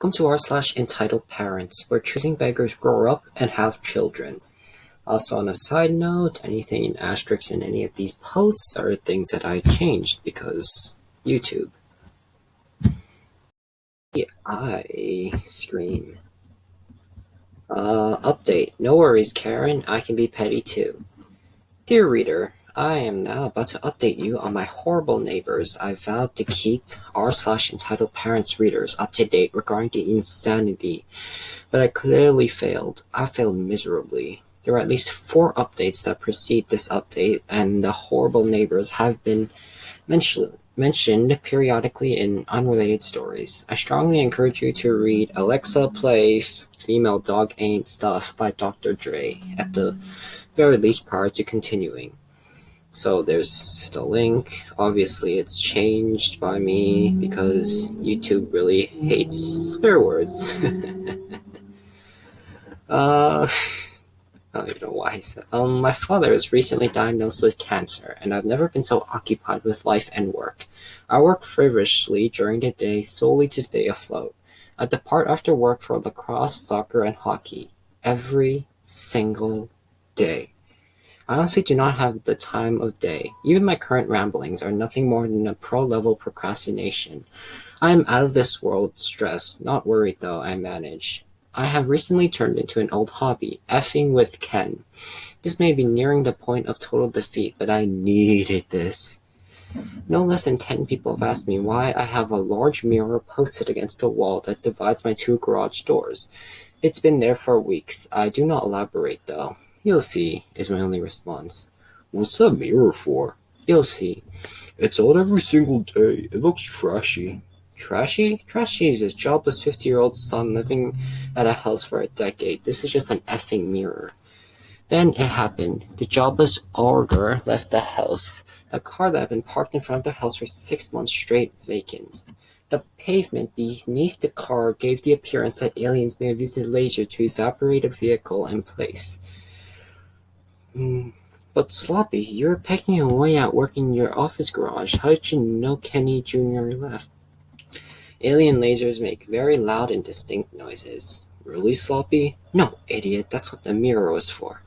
Welcome to r/entitledparents, where choosing beggars grow up and have children. Also, on a side note, anything in asterisks in any of these posts are things that I changed because YouTube. I scream. Update. No worries, Karen. I can be petty too. Dear reader, I am now about to update you on my horrible neighbors. I vowed to keep r/entitled parents readers up to date regarding the insanity, but I clearly failed. I failed miserably. There are at least 4 updates that precede this update, and the horrible neighbors have been mentioned periodically in unrelated stories. I strongly encourage you to read Alexa Play Female Dog Ain't Stuff by Dr. Dre, at the very least prior to continuing. So there's the link. Obviously it's changed by me because YouTube really hates swear words. I don't even know why he said. My father is recently diagnosed with cancer, and I've never been so occupied with life and work. I work feverishly during the day solely to stay afloat. I depart after work for lacrosse, soccer, and hockey every single day. I honestly do not have the time of day. Even my current ramblings are nothing more than a pro-level procrastination. I am out of this world stressed, not worried though, I manage. I have recently turned into an old hobby, effing with Ken. This may be nearing the point of total defeat, but I needed this. No less than 10 people have asked me why I have a large mirror posted against the wall that divides my 2 garage doors. It's been there for weeks. I do not elaborate though. You'll see, is my only response. What's that mirror for? You'll see. It's old every single day. It looks trashy. Trashy? Trashy is a jobless 50-year-old son living at a house for a decade. This is just an effing mirror. Then it happened. The jobless ogre left the house. The car that had been parked in front of the house for 6 months straight vacant. The pavement beneath the car gave the appearance that aliens may have used a laser to evaporate a vehicle in place. But Sloppy, you were pecking away at work in your office garage. How did you know Kenny Jr. left? Alien lasers make very loud and distinct noises. Really, Sloppy? No, idiot, that's what the mirror was for.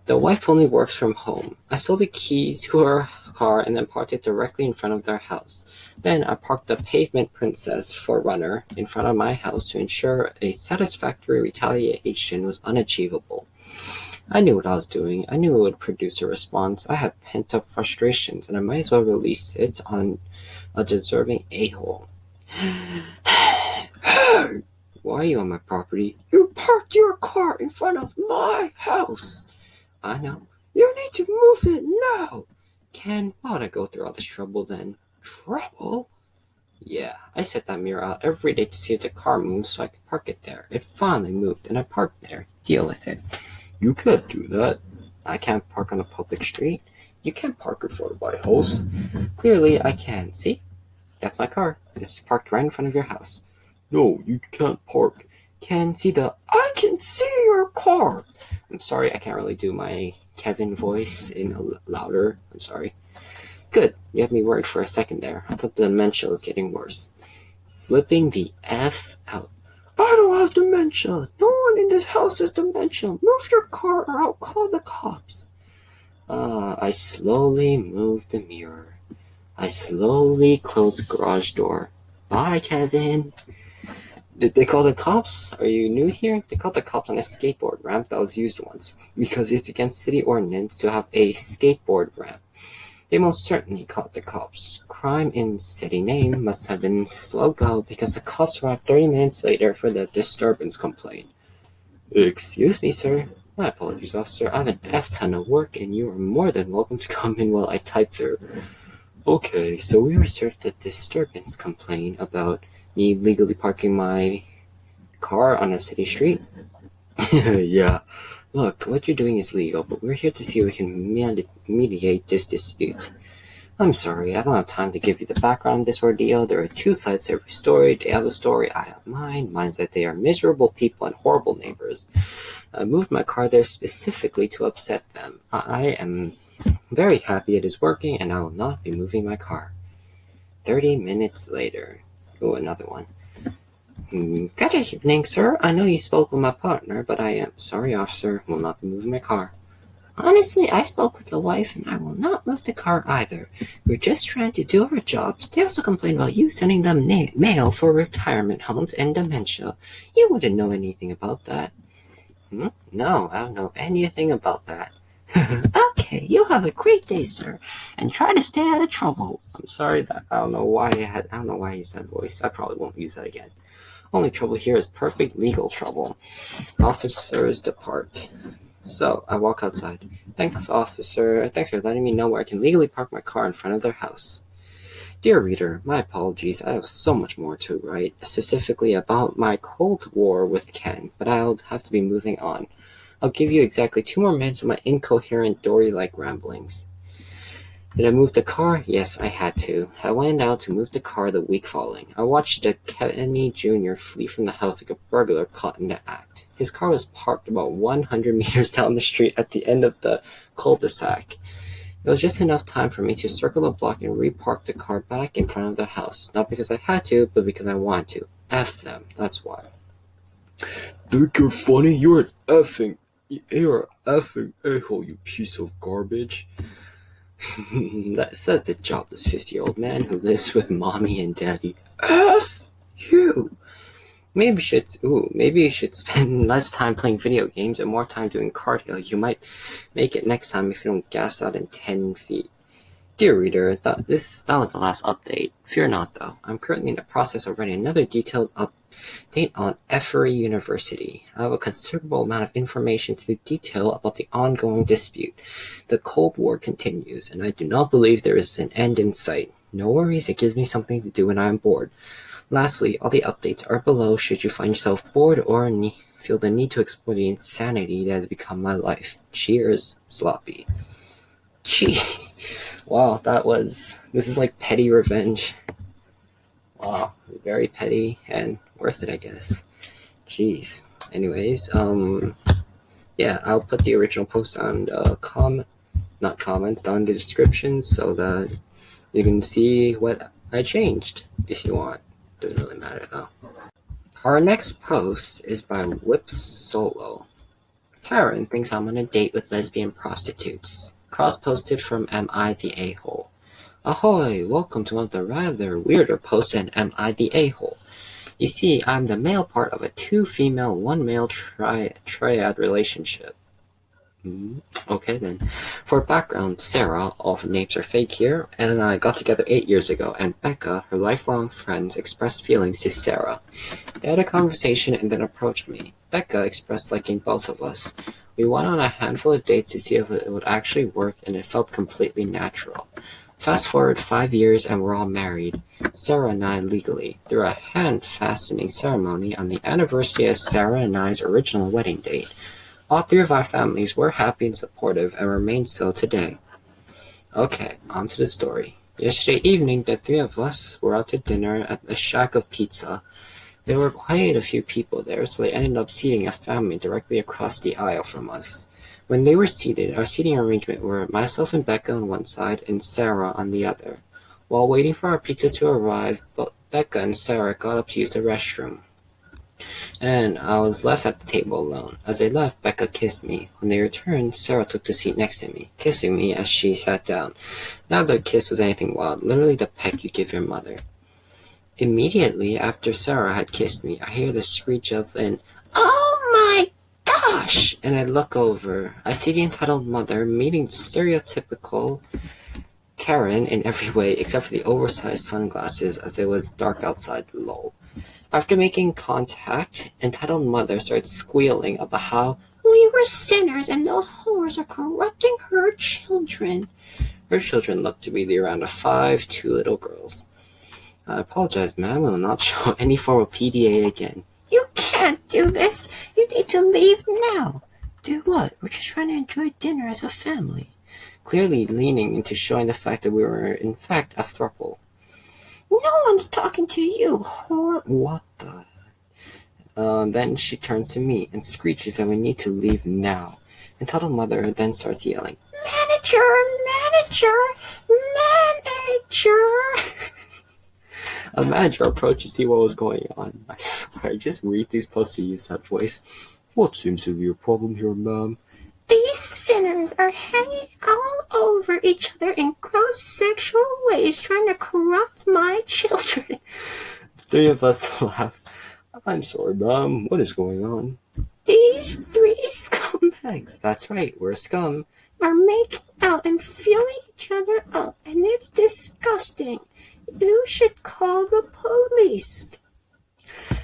The wife only works from home. I sold the keys to her car and then parked it directly in front of their house. Then I parked the Pavement Princess Forerunner in front of my house to ensure a satisfactory retaliation was unachievable. I knew what I was doing. I knew it would produce a response. I had pent-up frustrations, and I might as well release it on a deserving a-hole. Hey! Why are you on my property? You parked your car in front of my house! I know. You need to move it now! Ken, why would I go through all this trouble then? Trouble? Yeah, I set that mirror out every day to see if the car moves so I could park it there. It finally moved, and I parked there. Deal with it. You can't do that. I can't park on a public street. You can't park in front of my house. Clearly, I can. See? That's my car. It's parked right in front of your house. No, you can't park. I can see your car. I'm sorry, I can't really do my Kevin voice in a louder. I'm sorry. Good. You had me worried for a second there. I thought the dementia was getting worse. Flipping the F out. I don't have dementia. No one in this house has dementia. Move your car or I'll call the cops. I slowly moved the mirror. I slowly closed the garage door. Bye, Kevin. Did they call the cops? Are you new here? They called the cops on a skateboard ramp that was used once, because it's against city ordinance to have a skateboard ramp. They most certainly called the cops. Crime in city name must have been slow go because the cops arrived 30 minutes later for the disturbance complaint. Excuse me, sir. My apologies, officer. I have an F-ton of work and you are more than welcome to come in while I type through. Okay, so we reserved a disturbance complaint about me legally parking my car on a city street. Yeah. Look, what you're doing is legal, but we're here to see if we can mediate this dispute. I'm sorry, I don't have time to give you the background of this ordeal. There are 2 sides to every story. They have a story, I have mine. Mine's that they are miserable people and horrible neighbors. I moved my car there specifically to upset them. I am very happy it is working, and I will not be moving my car. 30 minutes later. Oh, another one. Good evening, sir. I know you spoke with my partner, but I am sorry, officer. Will not be moving my car. Honestly, I spoke with the wife, and I will not move the car either. We're just trying to do our jobs. They also complain about you sending them mail for retirement homes and dementia. You wouldn't know anything about that. No, I don't know anything about that. Okay, you have a great day, sir, and try to stay out of trouble. I'm sorry that I don't know why I used that voice. I probably won't use that again. Only trouble here is perfect legal trouble. Officers depart. So I walk outside. Thanks, officer. Thanks for letting me know where I can legally park my car in front of their house. Dear reader, my apologies. I have so much more to write, specifically about my Cold War with Ken, but I'll have to be moving on. I'll give you exactly 2 more minutes of my incoherent Dory-like ramblings. Did I move the car? Yes, I had to. I went out to move the car the week following. I watched Kenny Jr. flee from the house like a burglar caught in the act. His car was parked about 100 meters down the street at the end of the cul-de-sac. It was just enough time for me to circle the block and repark the car back in front of the house. Not because I had to, but because I wanted to. F them, that's why. Think you're funny? You're an effing a-hole, you piece of garbage. That says the jobless 50-year-old man who lives with mommy and daddy. F you! Maybe you should spend less time playing video games and more time doing cardio. You might make it next time if you don't gas out in 10 feet. Dear reader, that was the last update. Fear not, though. I'm currently in the process of writing another detailed update on Effery University. I have a considerable amount of information to detail about the ongoing dispute. The Cold War continues, and I do not believe there is an end in sight. No worries, it gives me something to do when I am bored. Lastly, all the updates are below should you find yourself bored or feel the need to explore the insanity that has become my life. Cheers, Sloppy. Jeez. Wow, this is like petty revenge. Wow, very petty and worth it, I guess. Jeez. Anyways, yeah, I'll put the original post on down in the description so that you can see what I changed if you want. Doesn't really matter though. Our next post is by Whip Solo. Karen thinks I'm on a date with lesbian prostitutes. Cross-posted from Am I the A-hole? Ahoy! Welcome to one of the rather weirder posts than Am I the A-hole? You see, I'm the male part of a 2-female, 1-male triad relationship. Okay then. For background, Sarah, all names are fake here, and I got together 8 years ago, and Becca, her lifelong friend, expressed feelings to Sarah. They had a conversation and then approached me. Becca expressed liking both of us. We went on a handful of dates to see if it would actually work, and it felt completely natural. Fast forward 5 years and we're all married, Sarah and I legally, through a hand-fastening ceremony on the anniversary of Sarah and I's original wedding date. All 3 of our families were happy and supportive and remain so today. Okay, on to the story. Yesterday evening, the 3 of us were out to dinner at the Shack of Pizza. There were quite a few people there, so they ended up seating a family directly across the aisle from us. When they were seated, our seating arrangement were myself and Becca on one side and Sarah on the other. While waiting for our pizza to arrive, both Becca and Sarah got up to use the restroom, and I was left at the table alone. As they left, Becca kissed me. When they returned, Sarah took the seat next to me, kissing me as she sat down. Not that their kiss was anything wild, literally the peck you give your mother. Immediately after Sarah had kissed me, I hear the screech of an "Oh my gosh!" and I look over. I see the entitled mother meeting stereotypical Karen in every way except for the oversized sunglasses as it was dark outside. Lol. After making contact, entitled mother starts squealing about how we were sinners and those whores are corrupting her children. Her children look to be around 5, 2 little girls. I apologize, ma'am. I will not show any form of PDA again. You can't do this. You need to leave now. Do what? We're just trying to enjoy dinner as a family. Clearly leaning into showing the fact that we were, in fact, a throuple. No one's talking to you, whore. What the? Then she turns to me and screeches that we need to leave now. Entitled mother then starts yelling, Manager! Manager! Manager! A manager approached to see what was going on. Alright, just read these plus to use that voice. What seems to be your problem here, ma'am? These sinners are hanging all over each other in gross sexual ways, trying to corrupt my children. Three of us laughed. I'm sorry, ma'am. What is going on? These three scumbags That's right, we're scum. are making out and feeling each other up, and it's disgusting. You should call the police.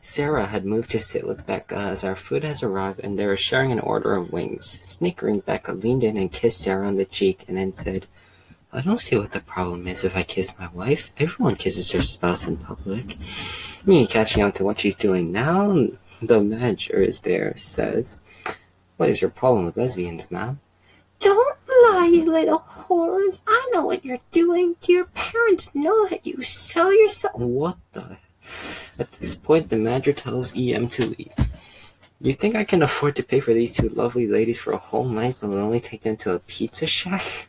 Sarah had moved to sit with Becca as our food has arrived and they were sharing an order of wings. Snickering, Becca leaned in and kissed Sarah on the cheek and then said, I don't see what the problem is if I kiss my wife. Everyone kisses their spouse in public. Me catching on to what she's doing now, the manager is there, says, What is your problem with lesbians, ma'am? Don't lie, you little whores. I know what you're doing. Do your parents know that you sell yourself? What the? At this point, the manager tells EM to leave. You think I can afford to pay for these two lovely ladies for a whole night but will only take them to a pizza shack?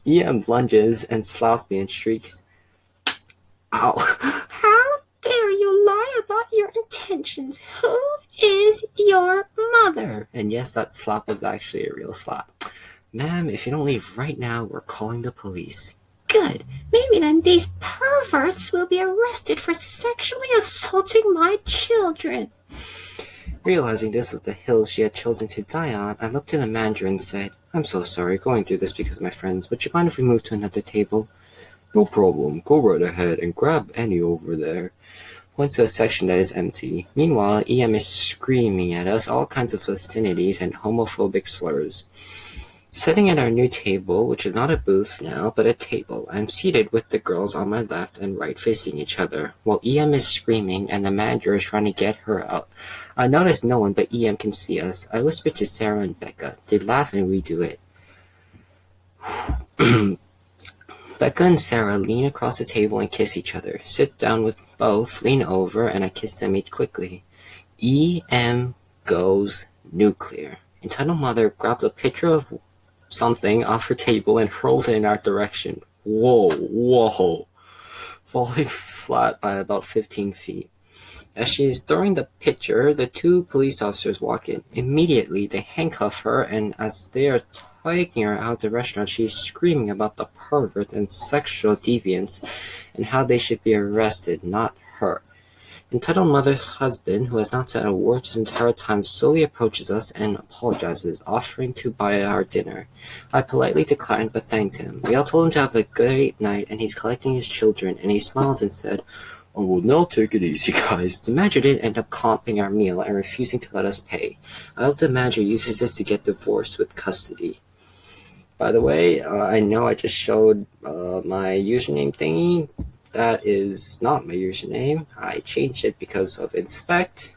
EM lunges and slaps me and shrieks, Ow! How dare you lie about your intentions? Who is your mother? And yes, that slap was actually a real slap. Ma'am, if you don't leave right now, we're calling the police. Good. Maybe then these perverts will be arrested for sexually assaulting my children. Realizing this was the hill she had chosen to die on, I looked at the manager and said, I'm so sorry, going through this because of my friends. Would you mind if we move to another table? No problem. Go right ahead and grab any over there. Point to a section that is empty. Meanwhile, EM is screaming at us all kinds of obscenities and homophobic slurs. Sitting at our new table, which is not a booth now, but a table, I'm seated with the girls on my left and right facing each other, while EM is screaming and the manager is trying to get her out. I notice no one but EM can see us. I whisper to Sarah and Becca. They laugh and we do it. Becca and Sarah lean across the table and kiss each other. Sit down with both, lean over, and I kiss them each quickly. EM goes nuclear. Entitled Mother grabs a picture of something off her table and hurls it in our direction. Whoa. Falling flat by about 15 feet. As she is throwing the picture, the two police officers walk in. Immediately, they handcuff her, and as they are taking her out of the restaurant, she is screaming about the perverts and sexual deviants and how they should be arrested, not her. Entitled Mother's husband, who has not said a word this entire time, slowly approaches us and apologizes, offering to buy our dinner. I politely declined but thanked him. We all told him to have a great night, and he's collecting his children, and he smiles and said, I will now take it easy, guys. The manager did end up comping our meal and refusing to let us pay. I hope the manager uses this to get divorced with custody. By the way, I know I just showed my username thingy. That is not my username. I changed it because of inspect.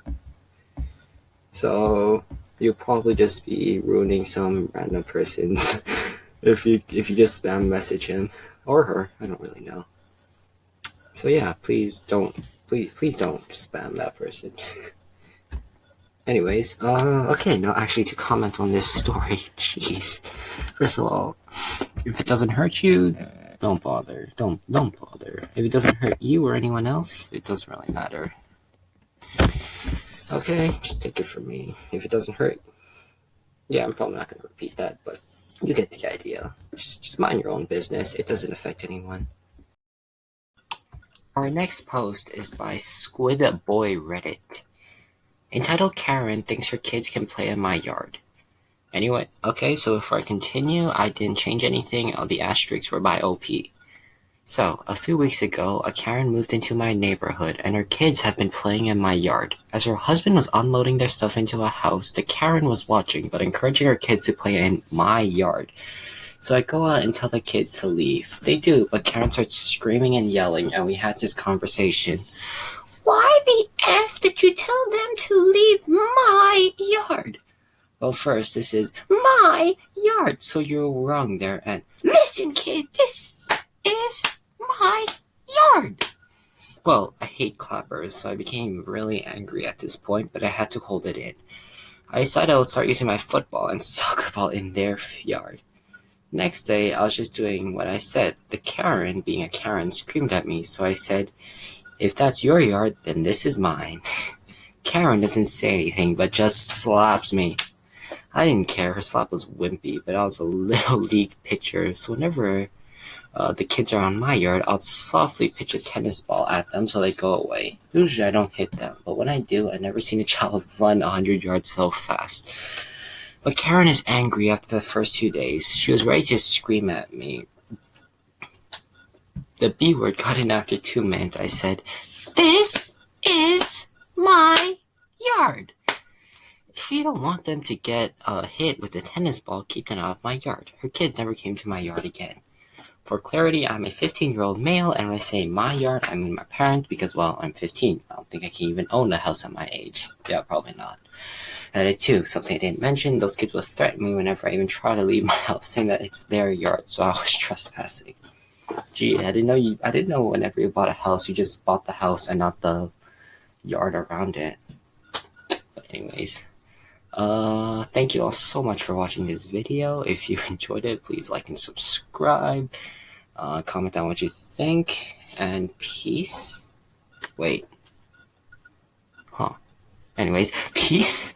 So you'll probably just be ruining some random person's if you just spam message him or her. I don't really know. So yeah, please don't spam that person. Anyways, okay, now actually to comment on this story, jeez. First of all, if it doesn't hurt you, don't bother. Don't bother. If it doesn't hurt you or anyone else, it doesn't really matter. Okay, just take it from me. If it doesn't hurt, yeah, I'm probably not going to repeat that, but you get the idea. Just mind your own business. It doesn't affect anyone. Our next post is by Squid Boy Reddit. Entitled Karen thinks her kids can play in my yard. Anyway, okay, so before I continue, I didn't change anything. All the asterisks were by OP. So, a few weeks ago, a Karen moved into my neighborhood, and her kids have been playing in my yard. As her husband was unloading their stuff into a house, the Karen was watching, but encouraging her kids to play in my yard. So I go out and tell the kids to leave. They do, but Karen starts screaming and yelling, and we had this conversation. Why the F did you tell them to leave my yard? Well, first, this is my yard, so you're wrong there, and listen, kid, this is my yard. Well, I hate clappers, so I became really angry at this point, but I had to hold it in. I decided I would start using my football and soccer ball in their yard. Next day, I was just doing what I said. The Karen, being a Karen, screamed at me, so I said, If that's your yard, then this is mine. Karen doesn't say anything, but just slaps me. I didn't care. Her slap was wimpy, but I was a little league pitcher, so whenever the kids are on my yard, I'll softly pitch a tennis ball at them so they go away. Usually I don't hit them, but when I do, I've never seen a child run 100 yards so fast. But Karen is angry after the first 2 days. She was ready to scream at me. The B word got in after 2 minutes. I said, "This is my yard. If you don't want them to get hit with a tennis ball, keep them out of my yard." Her kids never came to my yard again. For clarity, I'm a 15-year-old male, and when I say my yard, I mean my parents, because, well, I'm 15. I don't think I can even own a house at my age. Yeah, probably not. And too, something I didn't mention, those kids would threaten me whenever I even try to leave my house, saying that it's their yard, so I was trespassing. Gee, I didn't know whenever you bought a house, you just bought the house and not the yard around it. But anyways, thank you all so much for watching this video. If you enjoyed it, please like and subscribe. Comment down what you think, and peace. Wait. Anyways, peace.